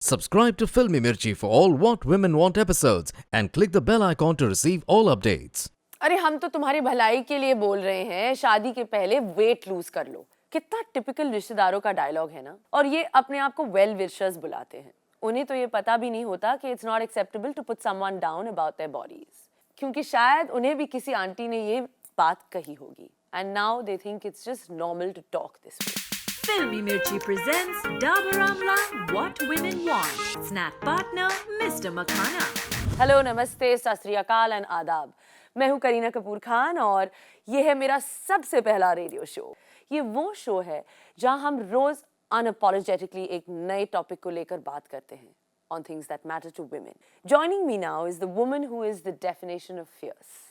Subscribe to Filmy Mirchi for all What Women Want episodes and click the bell icon to receive all updates. अरे हम तो तुम्हारी भलाई के लिए बोल रहे हैं, शादी के पहले वेट लूज कर लो। कितना टिपिकल रिश्तेदारों का डायलॉग है ना। और ये अपने आप को वेल विशर्स बुलाते हैं। उन्हें तो ये पता भी नहीं होता कि it's not acceptable to put someone down about their bodies, क्योंकि शायद उन्हें भी किसी आंटी ने ये बात कही होगी। And now they think it's just normal to talk this way. Filmy Mirchi presents Dabur Amla What Women Want. Snack partner Mr. Makhana. Hello, नमस्ते, सत श्री अकाल एंड आदाब। मैं हूँ करीना कपूर खान और ये है मेरा सबसे पहला रेडियो शो। ये वो शो है जहाँ हम रोज अनअपॉलोजेटिकली एक नए टॉपिक को लेकर बात करते हैं on things that matter to women. Joining me now is the woman who is the definition of fierce.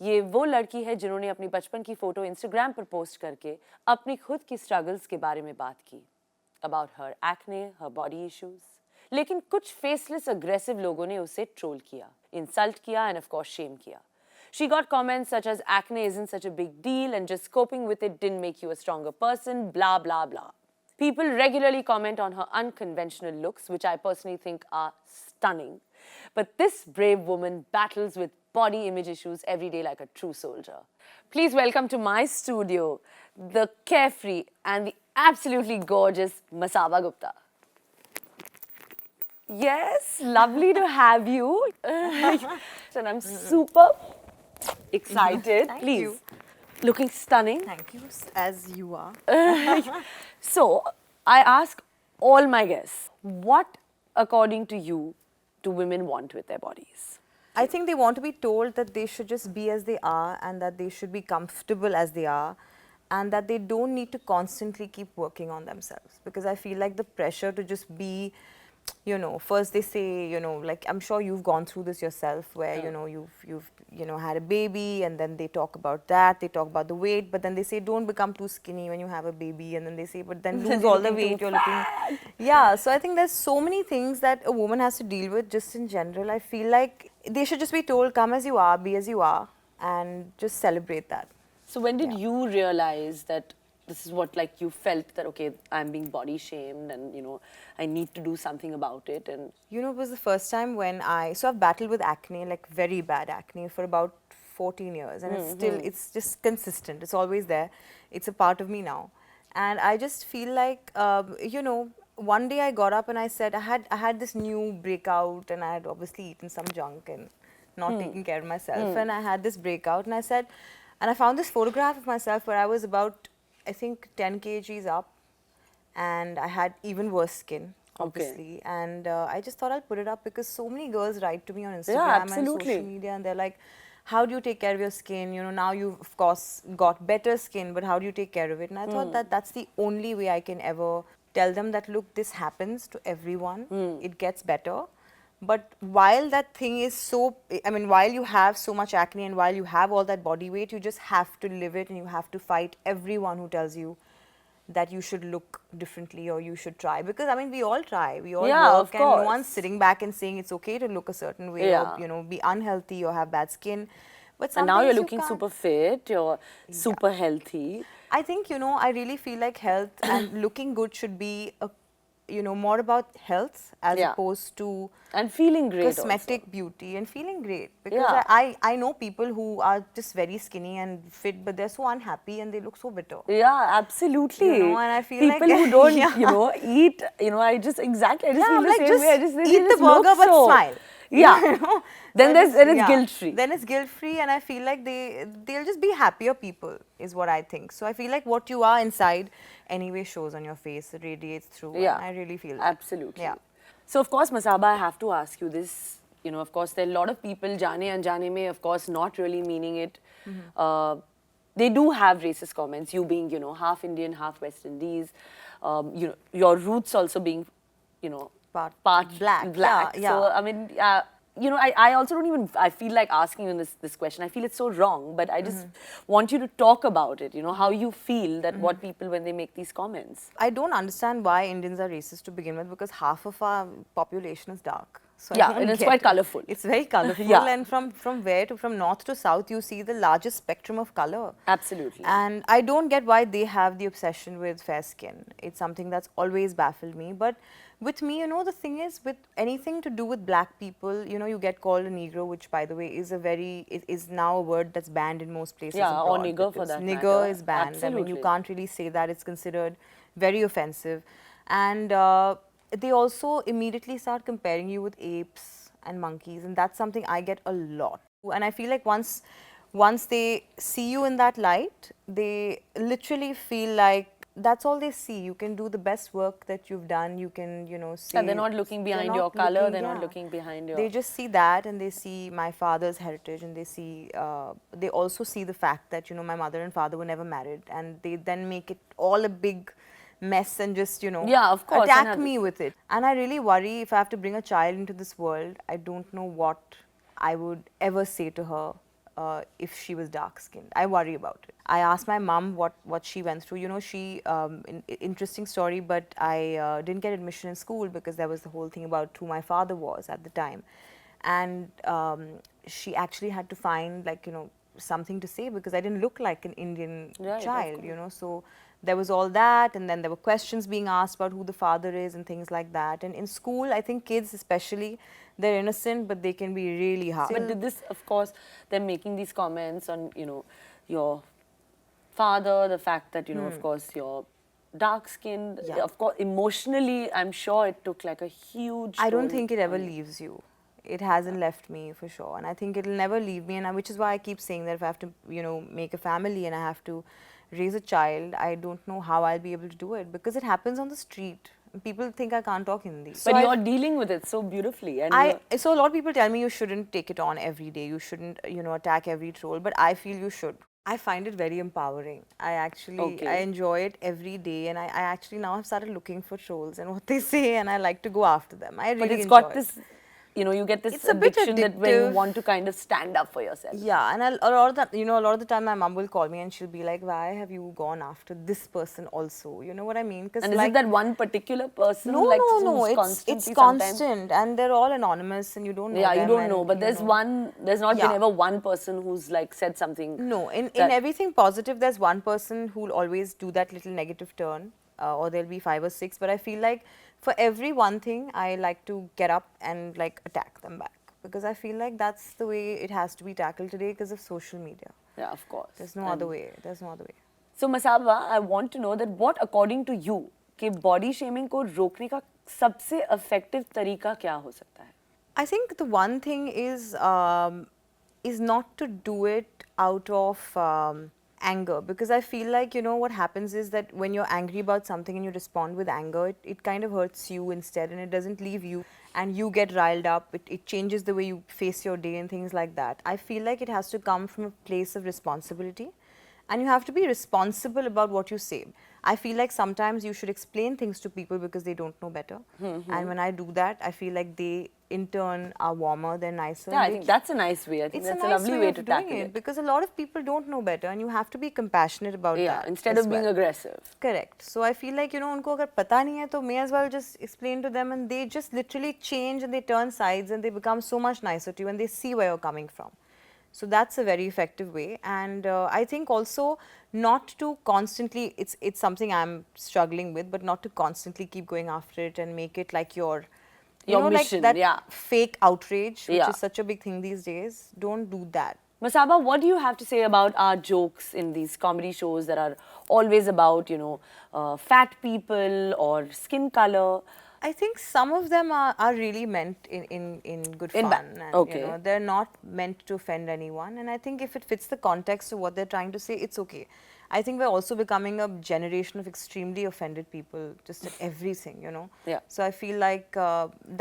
ये वो लड़की है जिन्होंने अपनी बचपन की फोटो इंस्टाग्राम पर पोस्ट करके अपनी खुद की स्ट्रगल्स के बारे में बात की about her acne, her body issues. लेकिन कुछ फेसलेस अग्रेसिव लोगों ने उसे ट्रोल किया, इंसल्ट किया एंड ऑफ कोर्स शेम किया। She got comments such as acne isn't such a big deal and just coping with it didn't make you a stronger person, blah blah blah. People regularly comment on her unconventional looks, which I personally think are stunning. But this brave woman battles with body image issues every day like a true soldier. Please welcome to my studio the carefree and the absolutely gorgeous Masaba Gupta. Yes, lovely to have you. And I'm super excited. Thank Please. you. Looking stunning. Thank you, as you are. So, I ask all my guests, what, according to you, do women want with their bodies? I think they want to be told that they should just be as they are and that they should be comfortable as they are and that they don't need to constantly keep working on themselves. Because I feel like the pressure to just be, you know, first they say, you know, like I'm sure you've gone through this yourself where, you know, you've had a baby and then they talk about that, they talk about the weight, but then they say don't become too skinny when you have a baby, and then they say but then lose all the weight, you're looking. Yeah, so I think there's so many things that a woman has to deal with just in general. I feel like they should just be told come as you are, be as you are, and just celebrate that. So when did you realize that this is what, like, you felt that, okay, I'm being body shamed and, you know, I need to do something about it? And You know, it was the first time when I've battled with acne, like very bad acne for about 14 years, and it's just consistent. It's always there. It's a part of me now. And I just feel like, you know, one day I got up and I said, I had this new breakout and I had obviously eaten some junk and not taken care of myself. And I had this breakout and I said, and I found this photograph of myself where I was about, I think 10 kgs up, and I had even worse skin, obviously. And I just thought I'll put it up because so many girls write to me on Instagram and social media, and they're like, how do you take care of your skin? You know, now you've of course got better skin, but how do you take care of it? And I thought that that's the only way I can ever tell them that, look, this happens to everyone. It gets better. But while that thing is so, I mean, while you have so much acne and while you have all that body weight, you just have to live it and you have to fight everyone who tells you that you should look differently or you should try. Because, I mean, we all try, we all Yeah, work, of and no course. one's sitting back and saying it's okay to look a certain way or, you know, be unhealthy or have bad skin. But some and now things you're you looking can't. super fit, you're super healthy. I think, you know, I really feel like health and looking good should be, you know, more about health as opposed to And feeling great cosmetic also. beauty and feeling great. Because I know people who are just very skinny and fit, but they're so unhappy and they look so bitter. Yeah, absolutely. You know, and I feel people like who don't, Yeah. you know, eat, you know, I just exactly, I just feel the like same just way. I just they eat the just look burger but so- smile. Yeah. You know? Then So then it's yeah. guilt free. Then it's guilt free, and I feel like they'll just be happier people is what I think. So I feel like what you are inside anyway shows on your face, it radiates through. Yeah, and I really feel that. Absolutely. Yeah. So of course, Masaba, I have to ask you this. You know, of course, there are a lot of people, jane anjane mein, of course, not really meaning it. They do have racist comments. You being, you know, half Indian, half West Indies. You know, your roots also being, you know, Part black. black. Yeah, So yeah. I mean, you know, I also don't even. I feel like asking you this question. I feel it's so wrong, but I just want you to talk about it. You know, how you feel that what people when they make these comments. I don't understand why Indians are racist to begin with, because half of our population is dark. So I Yeah, don't and it's get quite it. colourful. It's very colourful, Yeah. and from north to south, you see the largest spectrum of colour. Absolutely. And I don't get why they have the obsession with fair skin. It's something that's always baffled me. But with me, the thing is, with anything to do with black people, you get called a Negro, which, by the way, is now a word that's banned in most places Yeah, or abroad. nigger for because that nigger matter. is banned. I mean, you Absolutely. can't really say that. It's considered very offensive. And they also immediately start comparing you with apes and monkeys, and that's something I get a lot. And I feel like once they see you in that light, they literally feel like that's all they see. You can do the best work that you've done. You can, say. Yeah, they're not looking they're behind not your colour, looking- they're not yeah. looking behind your... They just see that, and they see my father's heritage, and they see. They also see the fact that my mother and father were never married, and they then make it all a big mess and just Yeah, of course, attack and me with it. And I really worry if I have to bring a child into this world. I don't know what I would ever say to her if she was dark skinned. I worry about it. I asked my mum what she went through. She interesting story, but I didn't get admission in school because there was the whole thing about who my father was at the time. And she actually had to find something to say because I didn't look like an Indian Right, of child, course. so there was all that, and then there were questions being asked about who the father is and things like that. And in school, I think kids especially, they're innocent, but they can be really hard. But did this, of course, them making these comments on, your father, the fact that, of course, you're dark-skinned, Yeah. of course, emotionally, I'm sure it took like a huge I don't toll think it ever on you. leaves you. It hasn't left me for sure, and I think it'll never leave me. And which is why I keep saying that if I have to, make a family and I have to raise a child, I don't know how I'll be able to do it because it happens on the street. People think I can't talk Hindi. But you're dealing with it so beautifully. And So a lot of people tell me you shouldn't take it on every day. You shouldn't, attack every troll. But I feel you should. I find it very empowering. I enjoy it every day, and I actually now have started looking for trolls and what they say, and I like to go after them. I really but it's enjoy got it. this, you get this It's a bit addiction that when you addictive. want to kind of stand up for yourself. Yeah, and a lot of that, a lot of the time my mom will call me and she'll be like, "Why have you gone after this person also?" You know what I mean? And is it that one particular person? No, like, no. who's It's constantly constant, sometimes- and they're all anonymous, and you don't know. Yeah, you them, don't and, know. But there's there's not been Yeah. ever one person who's like said something. No, in that- everything positive, there's one person who'll always do that little negative turn, or there'll be 5 or 6. But I feel like for every one thing, I like to get up and like attack them back because I feel like that's the way it has to be tackled today because of social media. Yeah, of course. There's no other way. There's no other way. So Masaba, I want to know that what according to you कि body shaming को रोकने का सबसे effective तरीका क्या हो सकता है? I think the one thing is not to do it out of anger, because I feel like what happens is that when you're angry about something and you respond with anger, it kind of hurts you instead, and it doesn't leave you, and you get riled up. It changes the way you face your day and things like that. I feel like it has to come from a place of responsibility, and you have to be responsible about what you say. I feel like sometimes you should explain things to people because they don't know better. And when I do that, I feel like they in turn are warmer, they're nicer. Yeah, I think that's a nice way. I think It's that's a a nice lovely way way of to doing tackle it it. because a lot of people don't know better, and you have to be compassionate about Yeah, that. instead as of being well. aggressive. Correct. So I feel like उनको अगर पता नहीं है तो may as well just explain to them, and they just literally change and they turn sides and they become so much nicer to you and they see where you're coming from. So that's a very effective way, and I think also not to constantly, it's something I'm struggling with, but not to constantly keep going after it and make it like your mission, like that yeah. fake outrage, which Yeah. is such a big thing these days. Don't do that. Masaba, what do you have to say about our jokes in these comedy shows that are always about, fat people or skin color? I think some of them are really meant in good In fun. ba- And, okay. they're not meant to offend anyone. And I think if it fits the context of what they're trying to say, it's okay. I think we're also becoming a generation of extremely offended people just at everything, Yeah. So I feel like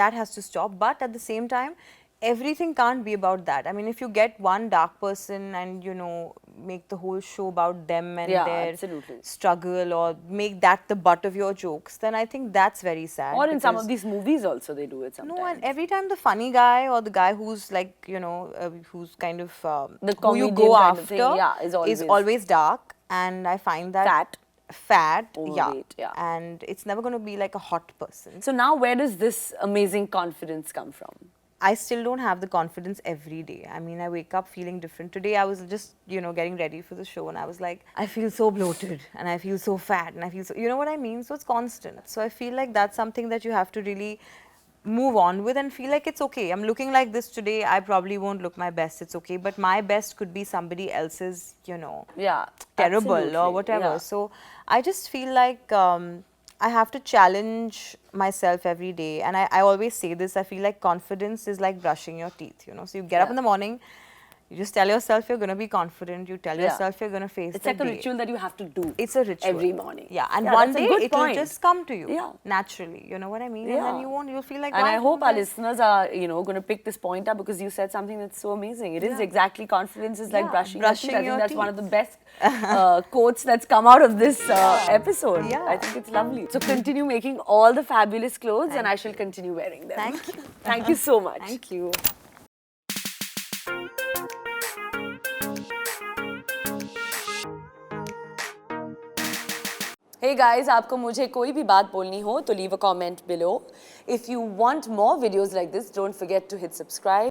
that has to stop. But at the same time, everything can't be about that. I mean, if you get one dark person and, make the whole show about them and Yeah, their absolutely. struggle, or make that the butt of your jokes, then I think that's very sad. Or in some of because- these movies also they do it sometimes. no, and every time the funny guy or the guy who's like, who's kind of The who you comedian go kind of after thing, yeah, is always dark, and I find that Fat. fat, Overweight, yeah. and it's never going to be like a hot person. So now where does this amazing confidence come from? I still don't have the confidence every day. I mean, I wake up feeling different. Today I was just, getting ready for the show, and I was like, I feel so bloated and I feel so fat and I feel so, you know what I mean? So it's constant. So I feel like that's something that you have to really move on with and feel like it's okay. I'm looking like this today. I probably won't look my best. It's okay. But my best could be somebody else's, Yeah, terrible absolutely, or whatever. yeah. So I just feel like I have to challenge myself every day. And I always say this, I feel like confidence is like brushing your teeth, So you get up Yeah. in the morning, you just tell yourself you're going to be confident. You tell Yeah. yourself you're going to face It's the like a day. ritual that you have to do. It's a ritual. Every morning. Yeah, and Yeah, one that's a day good it will point. just come to you Yeah. naturally. You know what I mean? Yeah. And then you'll feel like, And why I hope don't our listeners are, going to pick this point up because you said something that's so amazing. It is Yeah. exactly confidence is like Yeah, brushing brushing your teeth. I your think that's one of teeth. the best quotes that's come out of this episode. Yeah. I think it's lovely. So continue making all the fabulous clothes and I shall continue wearing them. Thank you. Thank you so much. Thank you. Hey guys, आपको मुझे कोई भी बात बोलनी हो तो leave a comment below. If you want more videos like this, don't forget to hit subscribe.